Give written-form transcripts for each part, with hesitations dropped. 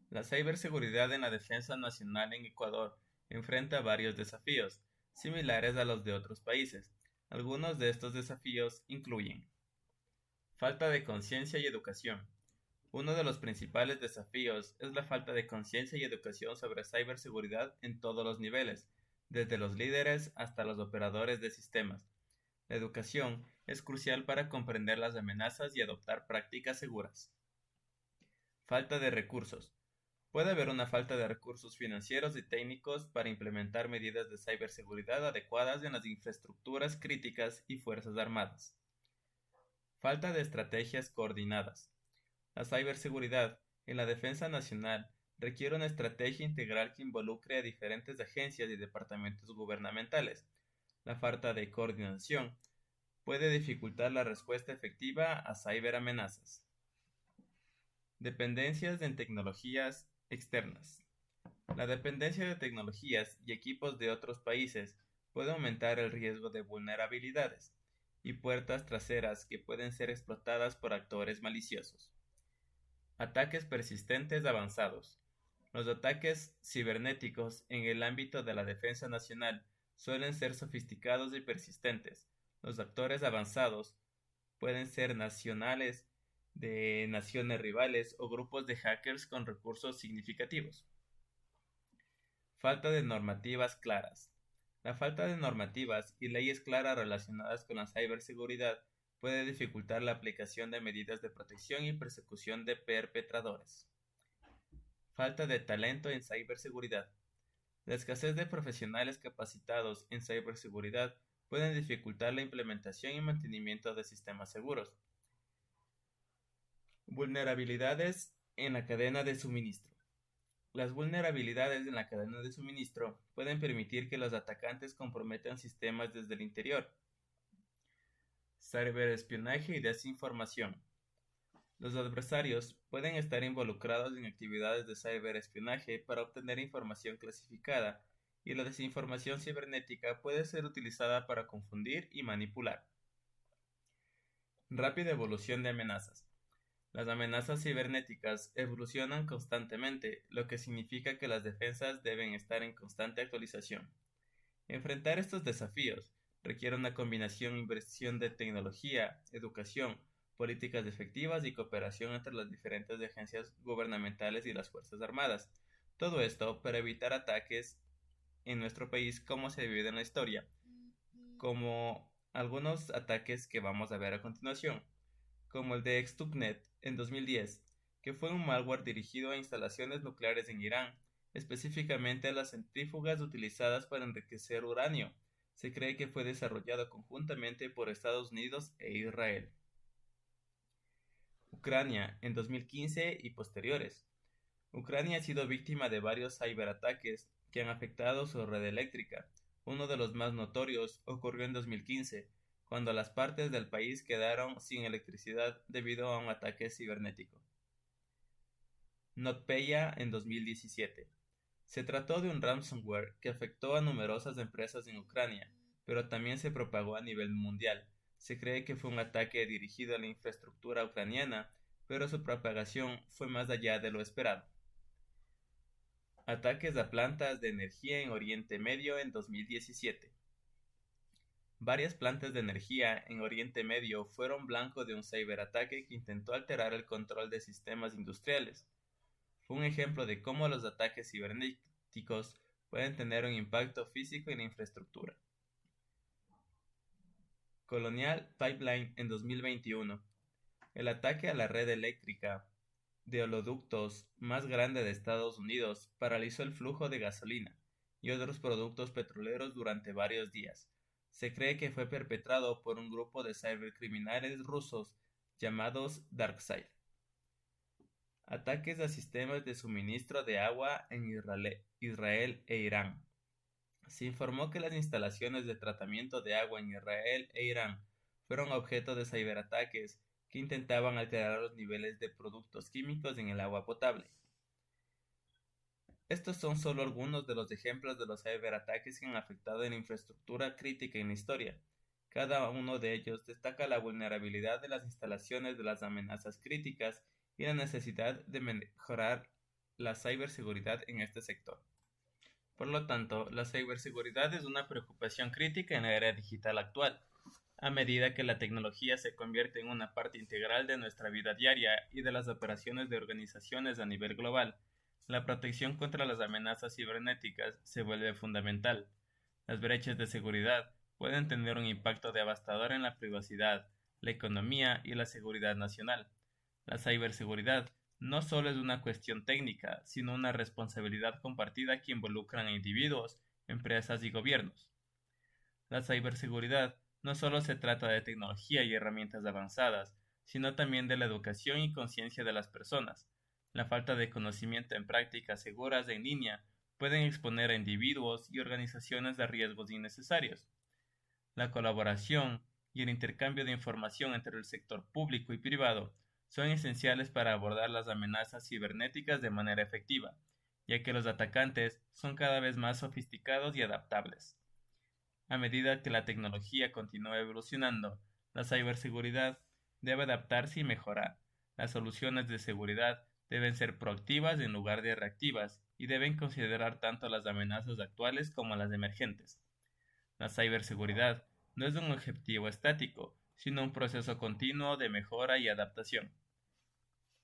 La ciberseguridad en la defensa nacional en Ecuador enfrenta varios desafíos, similares a los de otros países. Algunos de estos desafíos incluyen falta de conciencia y educación. Uno de los principales desafíos es la falta de conciencia y educación sobre ciberseguridad en todos los niveles, desde los líderes hasta los operadores de sistemas. La educación es crucial para comprender las amenazas y adoptar prácticas seguras. Falta de recursos. Puede haber una falta de recursos financieros y técnicos para implementar medidas de ciberseguridad adecuadas en las infraestructuras críticas y Fuerzas Armadas. Falta de estrategias coordinadas. La ciberseguridad en la defensa nacional requiere una estrategia integral que involucre a diferentes agencias y departamentos gubernamentales. La falta de coordinación puede dificultar la respuesta efectiva a ciberamenazas. Dependencias en tecnologías externas. La dependencia de tecnologías y equipos de otros países puede aumentar el riesgo de vulnerabilidades y puertas traseras que pueden ser explotadas por actores maliciosos. Ataques persistentes avanzados. Los ataques cibernéticos en el ámbito de la defensa nacional suelen ser sofisticados y persistentes. Los actores avanzados pueden ser nacionales de naciones rivales o grupos de hackers con recursos significativos. Falta de normativas claras. La falta de normativas y leyes claras relacionadas con la ciberseguridad puede dificultar la aplicación de medidas de protección y persecución de perpetradores. Falta de talento en ciberseguridad. La escasez de profesionales capacitados en ciberseguridad pueden dificultar la implementación y mantenimiento de sistemas seguros. Vulnerabilidades en la cadena de suministro. Las vulnerabilidades en la cadena de suministro pueden permitir que los atacantes comprometan sistemas desde el interior. Ciberespionaje y desinformación. Los adversarios pueden estar involucrados en actividades de ciberespionaje para obtener información clasificada, y la desinformación cibernética puede ser utilizada para confundir y manipular. Rápida evolución de amenazas. Las amenazas cibernéticas evolucionan constantemente, lo que significa que las defensas deben estar en constante actualización. Enfrentar estos desafíos requiere una combinación e inversión de tecnología, educación, políticas efectivas y cooperación entre las diferentes agencias gubernamentales y las Fuerzas Armadas. Todo esto para evitar ataques en nuestro país como se ha vivido en la historia, como algunos ataques que vamos a ver a continuación, como el de Stuxnet en 2010, que fue un malware dirigido a instalaciones nucleares en Irán, específicamente a las centrífugas utilizadas para enriquecer uranio. Se cree que fue desarrollado conjuntamente por Estados Unidos e Israel. Ucrania en 2015 y posteriores. Ucrania ha sido víctima de varios ciberataques que han afectado su red eléctrica. Uno de los más notorios ocurrió en 2015, cuando las partes del país quedaron sin electricidad debido a un ataque cibernético. NotPetya en 2017. Se trató de un ransomware que afectó a numerosas empresas en Ucrania, pero también se propagó a nivel mundial. Se cree que fue un ataque dirigido a la infraestructura ucraniana, pero su propagación fue más allá de lo esperado. Ataques a plantas de energía en Oriente Medio en 2017. Varias plantas de energía en Oriente Medio fueron blanco de un ciberataque que intentó alterar el control de sistemas industriales. Fue un ejemplo de cómo los ataques cibernéticos pueden tener un impacto físico en la infraestructura. Colonial Pipeline en 2021. El ataque a la red eléctrica de oleoductos más grande de Estados Unidos paralizó el flujo de gasolina y otros productos petroleros durante varios días. Se cree que fue perpetrado por un grupo de cibercriminales rusos llamados DarkSide. Ataques a sistemas de suministro de agua en Israel e Irán. Se informó que las instalaciones de tratamiento de agua en Israel e Irán fueron objeto de ciberataques que intentaban alterar los niveles de productos químicos en el agua potable. Estos son solo algunos de los ejemplos de los ciberataques que han afectado en la infraestructura crítica en la historia. Cada uno de ellos destaca la vulnerabilidad de las instalaciones de las amenazas críticas y la necesidad de mejorar la ciberseguridad en este sector. Por lo tanto, la ciberseguridad es una preocupación crítica en la era digital actual, a medida que la tecnología se convierte en una parte integral de nuestra vida diaria y de las operaciones de organizaciones a nivel global. La protección contra las amenazas cibernéticas se vuelve fundamental. Las brechas de seguridad pueden tener un impacto devastador en la privacidad, la economía y la seguridad nacional. La ciberseguridad no solo es una cuestión técnica, sino una responsabilidad compartida que involucra a individuos, empresas y gobiernos. La ciberseguridad no solo se trata de tecnología y herramientas avanzadas, sino también de la educación y conciencia de las personas. La falta de conocimiento en prácticas seguras en línea pueden exponer a individuos y organizaciones a riesgos innecesarios. La colaboración y el intercambio de información entre el sector público y privado son esenciales para abordar las amenazas cibernéticas de manera efectiva, ya que los atacantes son cada vez más sofisticados y adaptables. A medida que la tecnología continúa evolucionando, la ciberseguridad debe adaptarse y mejorar. Las soluciones de seguridad deben ser proactivas en lugar de reactivas y deben considerar tanto las amenazas actuales como las emergentes. La ciberseguridad no es un objetivo estático, sino un proceso continuo de mejora y adaptación.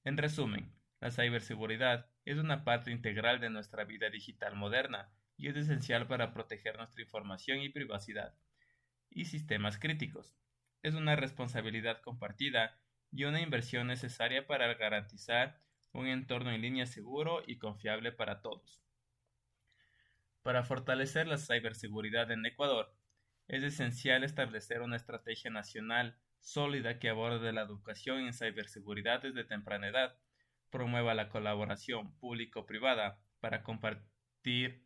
En resumen, la ciberseguridad es una parte integral de nuestra vida digital moderna y es esencial para proteger nuestra información y privacidad y sistemas críticos. Es una responsabilidad compartida y una inversión necesaria para garantizar un entorno en línea seguro y confiable para todos. Para fortalecer la ciberseguridad en Ecuador, es esencial establecer una estrategia nacional sólida que aborde la educación en ciberseguridad desde temprana edad, promueva la colaboración público-privada para compartir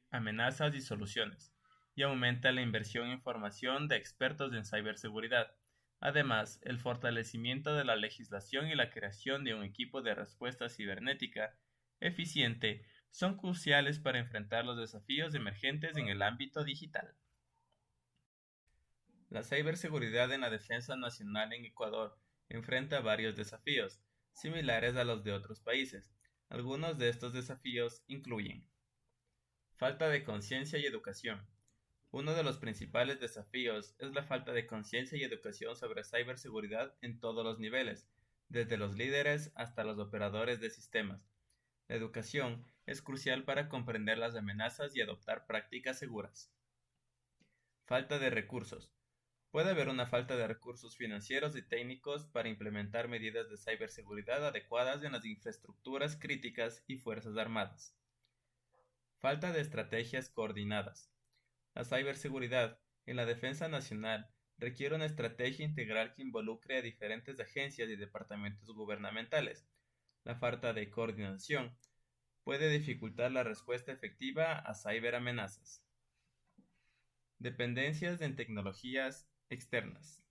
amenazas y soluciones, y aumenta la inversión en formación de expertos en ciberseguridad. Además, el fortalecimiento de la legislación y la creación de un equipo de respuesta cibernética eficiente son cruciales para enfrentar los desafíos emergentes en el ámbito digital. La ciberseguridad en la defensa nacional en Ecuador enfrenta varios desafíos, similares a los de otros países. Algunos de estos desafíos incluyen falta de conciencia y educación. Uno de los principales desafíos es la falta de conciencia y educación sobre ciberseguridad en todos los niveles, desde los líderes hasta los operadores de sistemas. La educación es crucial para comprender las amenazas y adoptar prácticas seguras. Falta de recursos. Puede haber una falta de recursos financieros y técnicos para implementar medidas de ciberseguridad adecuadas en las infraestructuras críticas y fuerzas armadas. Falta de estrategias coordinadas. La ciberseguridad en la defensa nacional requiere una estrategia integral que involucre a diferentes agencias y departamentos gubernamentales. La falta de coordinación puede dificultar la respuesta efectiva a ciberamenazas. Dependencias en tecnologías externas.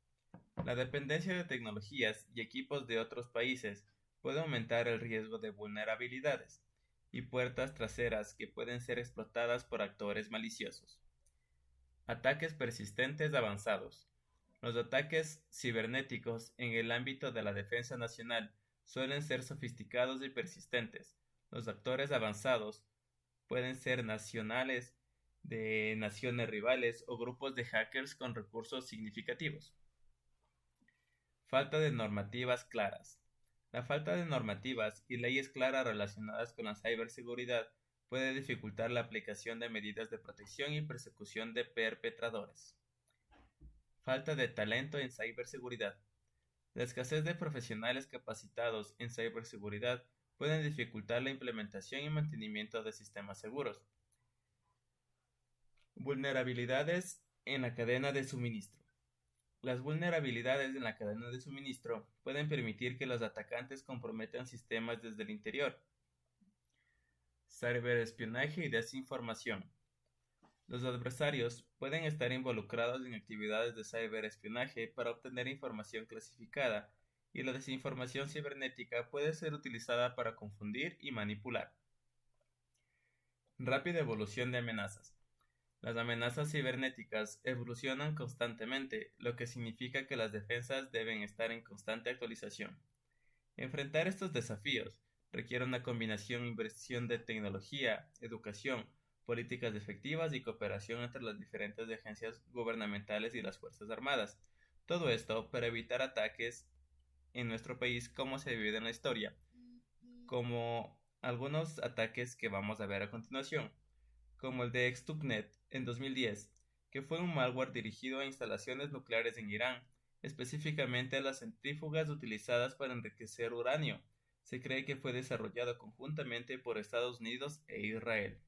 La dependencia de tecnologías y equipos de otros países puede aumentar el riesgo de vulnerabilidades y puertas traseras que pueden ser explotadas por actores maliciosos. Ataques persistentes avanzados. Los ataques cibernéticos en el ámbito de la defensa nacional suelen ser sofisticados y persistentes. Los actores avanzados pueden ser nacionales, de naciones rivales o grupos de hackers con recursos significativos. Falta de normativas claras. La falta de normativas y leyes claras relacionadas con la ciberseguridad puede dificultar la aplicación de medidas de protección y persecución de perpetradores. Falta de talento en ciberseguridad. La escasez de profesionales capacitados en ciberseguridad pueden dificultar la implementación y mantenimiento de sistemas seguros. Vulnerabilidades en la cadena de suministro. Las vulnerabilidades en la cadena de suministro pueden permitir que los atacantes comprometan sistemas desde el interior. Ciberespionaje y desinformación. Los adversarios pueden estar involucrados en actividades de ciberespionaje para obtener información clasificada, y la desinformación cibernética puede ser utilizada para confundir y manipular. Rápida evolución de amenazas. Las amenazas cibernéticas evolucionan constantemente, lo que significa que las defensas deben estar en constante actualización. Enfrentar estos desafíos requiere una combinación e inversión de tecnología, educación, políticas efectivas y cooperación entre las diferentes agencias gubernamentales y las Fuerzas Armadas. Todo esto para evitar ataques en nuestro país como se ha vivido en la historia, como algunos ataques que vamos a ver a continuación, como el de Stuxnet en 2010, que fue un malware dirigido a instalaciones nucleares en Irán, específicamente a las centrífugas utilizadas para enriquecer uranio. Se cree que fue desarrollado conjuntamente por Estados Unidos e Israel.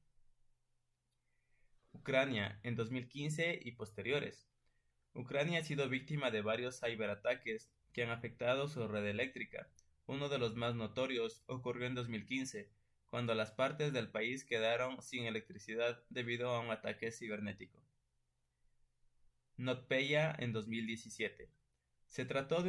Ucrania en 2015 y posteriores. Ucrania ha sido víctima de varios ciberataques que han afectado su red eléctrica. Uno de los más notorios ocurrió en 2015, cuando las partes del país quedaron sin electricidad debido a un ataque cibernético. NotPetya en 2017. Se trató de